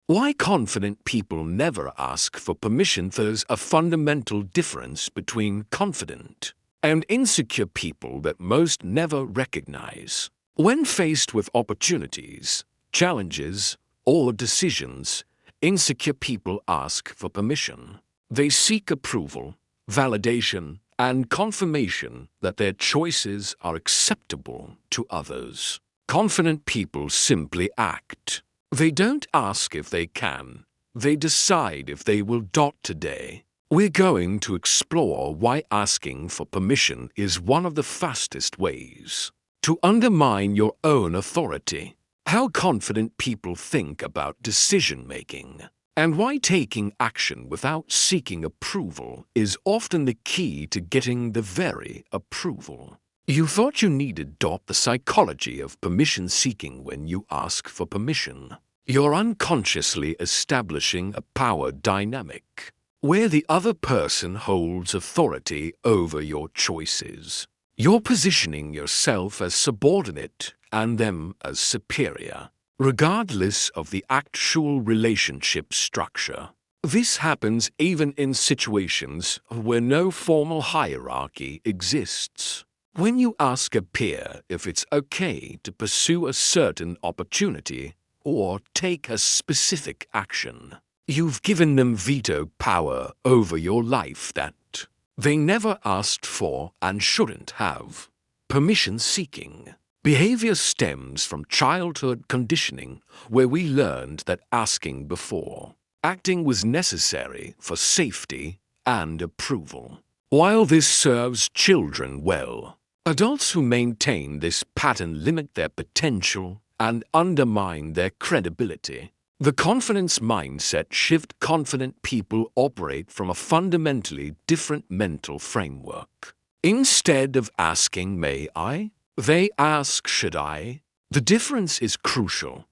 Why confident people never ask for permission. There's a fundamental difference between confident and insecure people that most never recognize. When faced with opportunities, challenges, or decisions, insecure people ask for permission. They seek approval, validation, and confirmation that their choices are acceptable to others. Confident people simply act. They don't ask if they can. They decide if they will. Today, we're going to explore why asking for permission is one of the fastest ways to undermine your own authority, how confident people think about decision-making, and why taking action without seeking approval is often the key to getting the very approval you thought you needed. The psychology of permission seeking. When you ask for permission, you're unconsciously establishing a power dynamic where the other person holds authority over your choices. You're positioning yourself as subordinate and them as superior, regardless of the actual relationship structure. This happens even in situations where no formal hierarchy exists. When you ask a peer if it's okay to pursue a certain opportunity or take a specific action, you've given them veto power over your life that they never asked for and shouldn't have. Permission-seeking behavior stems from childhood conditioning, where we learned that asking before acting was necessary for safety and approval. While this serves children well, adults who maintain this pattern limit their potential and undermine their credibility. The confidence mindset shift. Confident people operate from a fundamentally different mental framework. Instead of asking, "May I?" they ask, "Should I?" The difference is crucial.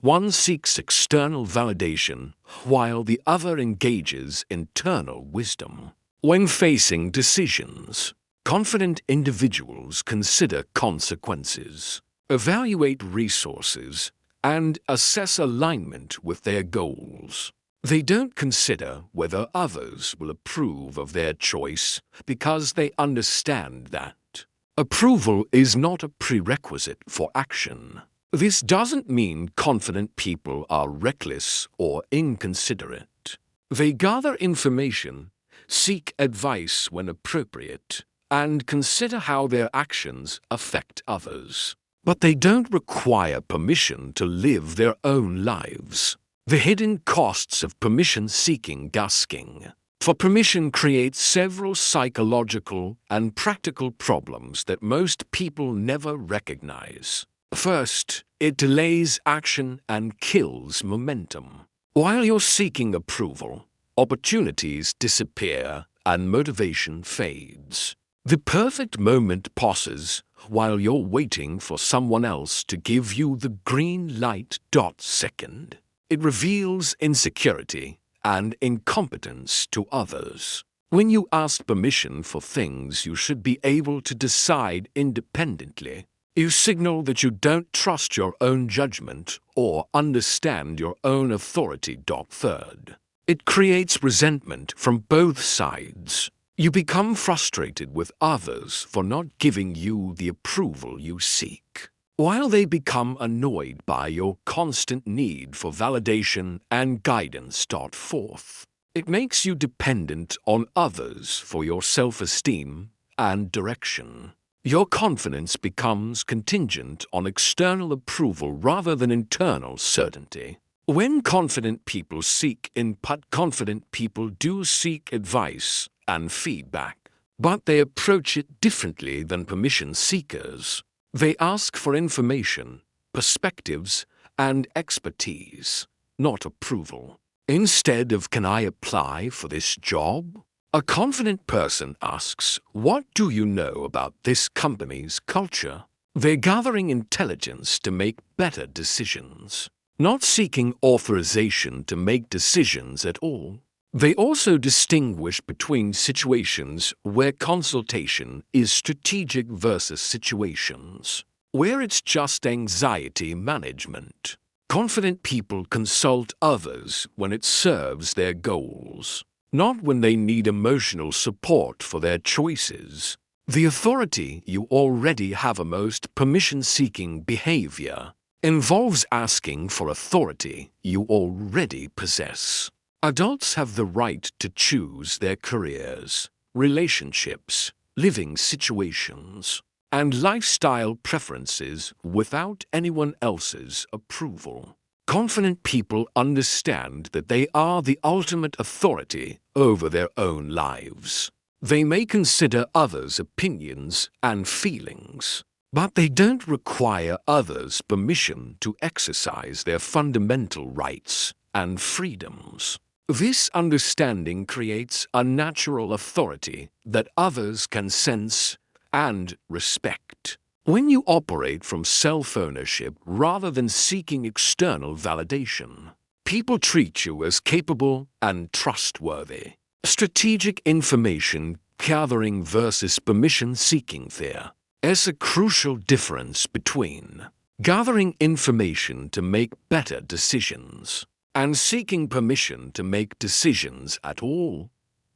One seeks external validation, while the other engages internal wisdom. When facing decisions, confident individuals consider consequences, evaluate resources, and assess alignment with their goals. They don't consider whether others will approve of their choice because they understand that approval is not a prerequisite for action. This doesn't mean confident people are reckless or inconsiderate. They gather information, seek advice when appropriate, and consider how their actions affect others. But they don't require permission to live their own lives. The hidden costs of permission-seeking. Asking for permission creates several psychological and practical problems that most people never recognize. First, it delays action and kills momentum. While you're seeking approval, opportunities disappear and motivation fades. The perfect moment passes while you're waiting for someone else to give you the green light. Second, it reveals insecurity and incompetence to others. When you ask permission for things you should be able to decide independently, you signal that you don't trust your own judgment or understand your own authority. Third, it creates resentment from both sides. You become frustrated with others for not giving you the approval you seek, while they become annoyed by your constant need for validation and guidance. Fourth, it makes you dependent on others for your self-esteem and direction. Your confidence becomes contingent on external approval rather than internal certainty. When confident people seek input, confident people do seek advice and feedback, but they approach it differently than permission seekers. They ask for information, perspectives, and expertise, not approval. Instead of "Can I apply for this job?" a confident person asks, "What do you know about this company's culture?" They're gathering intelligence to make better decisions, not seeking authorization to make decisions at all. They also distinguish between situations where consultation is strategic versus situations where it's just anxiety management. Confident people consult others when it serves their goals, not when they need emotional support for their choices. The authority you already have most permission-seeking behavior involves asking for authority you already possess. Adults have the right to choose their careers, relationships, living situations, and lifestyle preferences without anyone else's approval. Confident people understand that they are the ultimate authority over their own lives. They may consider others' opinions and feelings, but they don't require others' permission to exercise their fundamental rights and freedoms. This understanding creates a natural authority that others can sense and respect. When you operate from self-ownership rather than seeking external validation, people treat you as capable and trustworthy. Strategic information gathering versus permission-seeking. There is a crucial difference between gathering information to make better decisions and seeking permission to make decisions at all.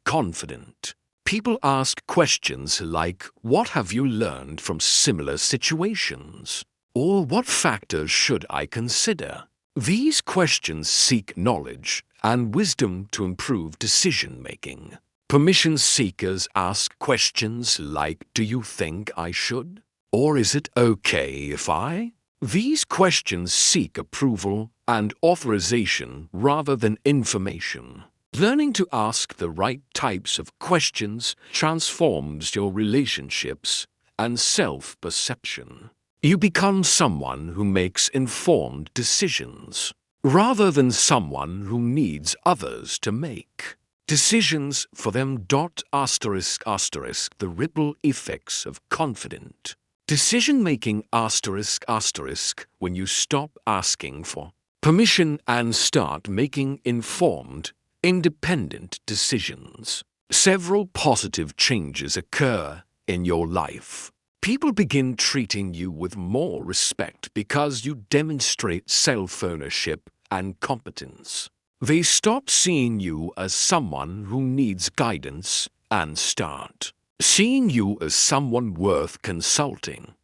Confident people ask questions like, "What have you learned from similar situations?" Or "What factors should I consider?" These questions seek knowledge and wisdom to improve decision-making. Permission seekers ask questions like, "Do you think I should?" Or "Is it okay if I?" These questions seek approval and authorization rather than information. Learning to ask the right types of questions transforms your relationships and self-perception. You become someone who makes informed decisions, rather than someone who needs others to make decisions for them. The ripple effects of confident decision-making ***, when you stop asking for permission and start making informed, independent decisions. Several positive changes occur in your life. People begin treating you with more respect because you demonstrate self-ownership and competence. They stop seeing you as someone who needs guidance and start seeing you as someone worth consulting.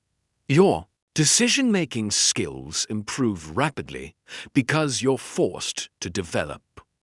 Your decision-making skills improve rapidly because you're forced to develop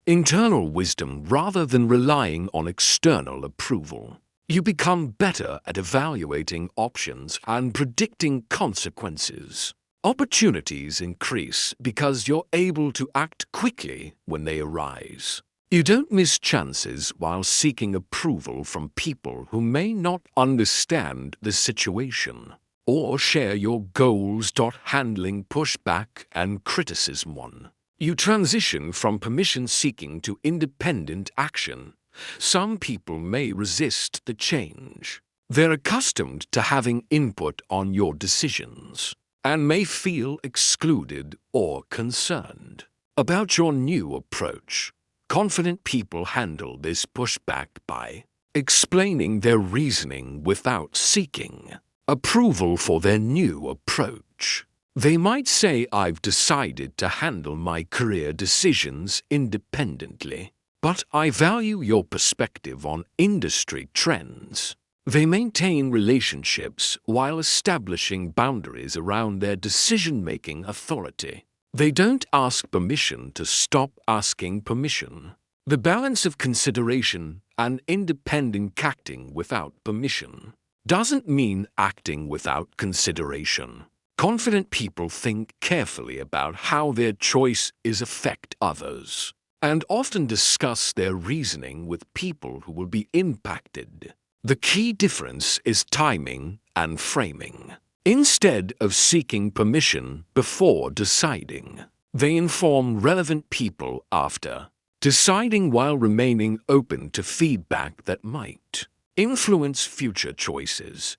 internal wisdom rather than relying on external approval. You become better at evaluating options and predicting consequences. Opportunities increase because you're able to act quickly when they arise. You don't miss chances while seeking approval from people who may not understand the situation or share your goals. Handling pushback and criticism. 1. You transition from permission-seeking to independent action. Some people may resist the change. They're accustomed to having input on your decisions and may feel excluded or concerned about your new approach. Confident people handle this pushback by explaining their reasoning without seeking approval for their new approach. They might say, "I've decided to handle my career decisions independently, but I value your perspective on industry trends." They maintain relationships while establishing boundaries around their decision-making authority. They don't ask permission to stop asking permission. The balance of consideration and independent acting without permission doesn't mean acting without consideration. Confident people think carefully about how their choices affect others and often discuss their reasoning with people who will be impacted. The key difference is timing and framing. Instead of seeking permission before deciding, they inform relevant people after deciding while remaining open to feedback that might influence future choices.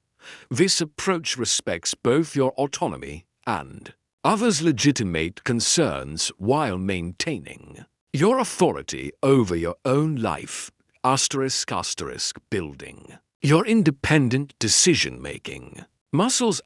This approach respects both your autonomy and others' legitimate concerns while maintaining your authority over your own life. ***, building your independent decision-making Muscles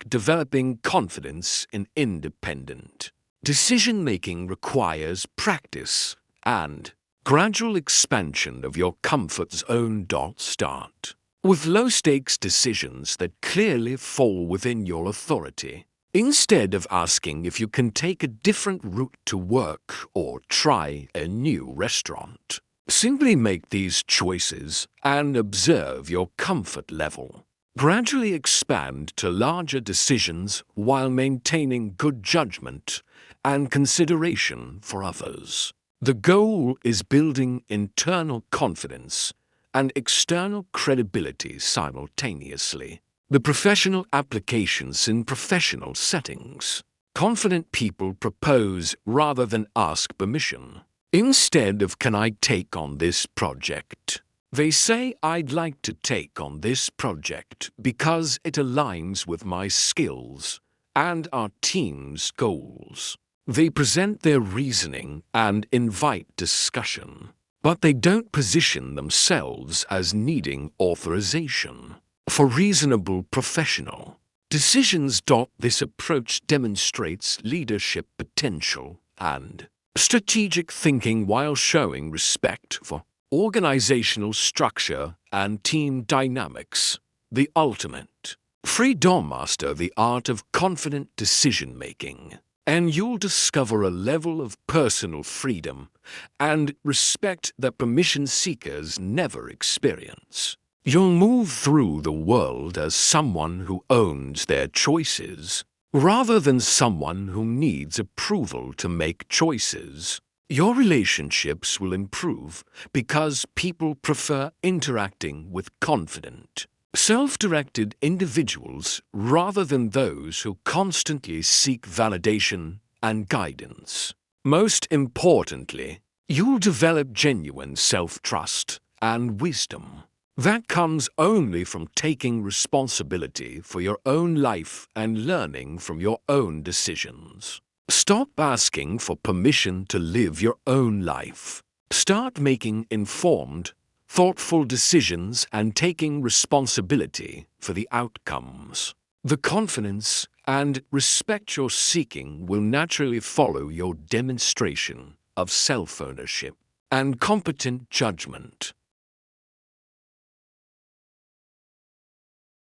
developing confidence in independent decision-making requires practice and gradual expansion of your comfort zone. Start with low-stakes decisions that clearly fall within your authority. Instead of asking if you can take a different route to work or try a new restaurant, simply make these choices and observe your comfort level. Gradually expand to larger decisions while maintaining good judgment and consideration for others. The goal is building internal confidence and external credibility simultaneously. The professional applications in professional settings. Confident people propose rather than ask permission. Instead of "Can I take on this project?" they say, "I'd like to take on this project because it aligns with my skills and our team's goals." They present their reasoning and invite discussion, but they don't position themselves as needing authorization for reasonable professional decisions. This approach demonstrates leadership potential and strategic thinking while showing respect for organizational structure and team dynamics. The ultimate freedom. Master the art of confident decision-making, and you'll discover a level of personal freedom and respect that permission seekers never experience. You'll move through the world as someone who owns their choices, rather than someone who needs approval to make choices. Your relationships will improve because people prefer interacting with confident, self-directed individuals rather than those who constantly seek validation and guidance. Most importantly, you'll develop genuine self-trust and wisdom that comes only from taking responsibility for your own life and learning from your own decisions. Stop asking for permission to live your own life. Start making informed, thoughtful decisions and taking responsibility for the outcomes. The confidence and respect you're seeking will naturally follow your demonstration of self-ownership and competent judgment.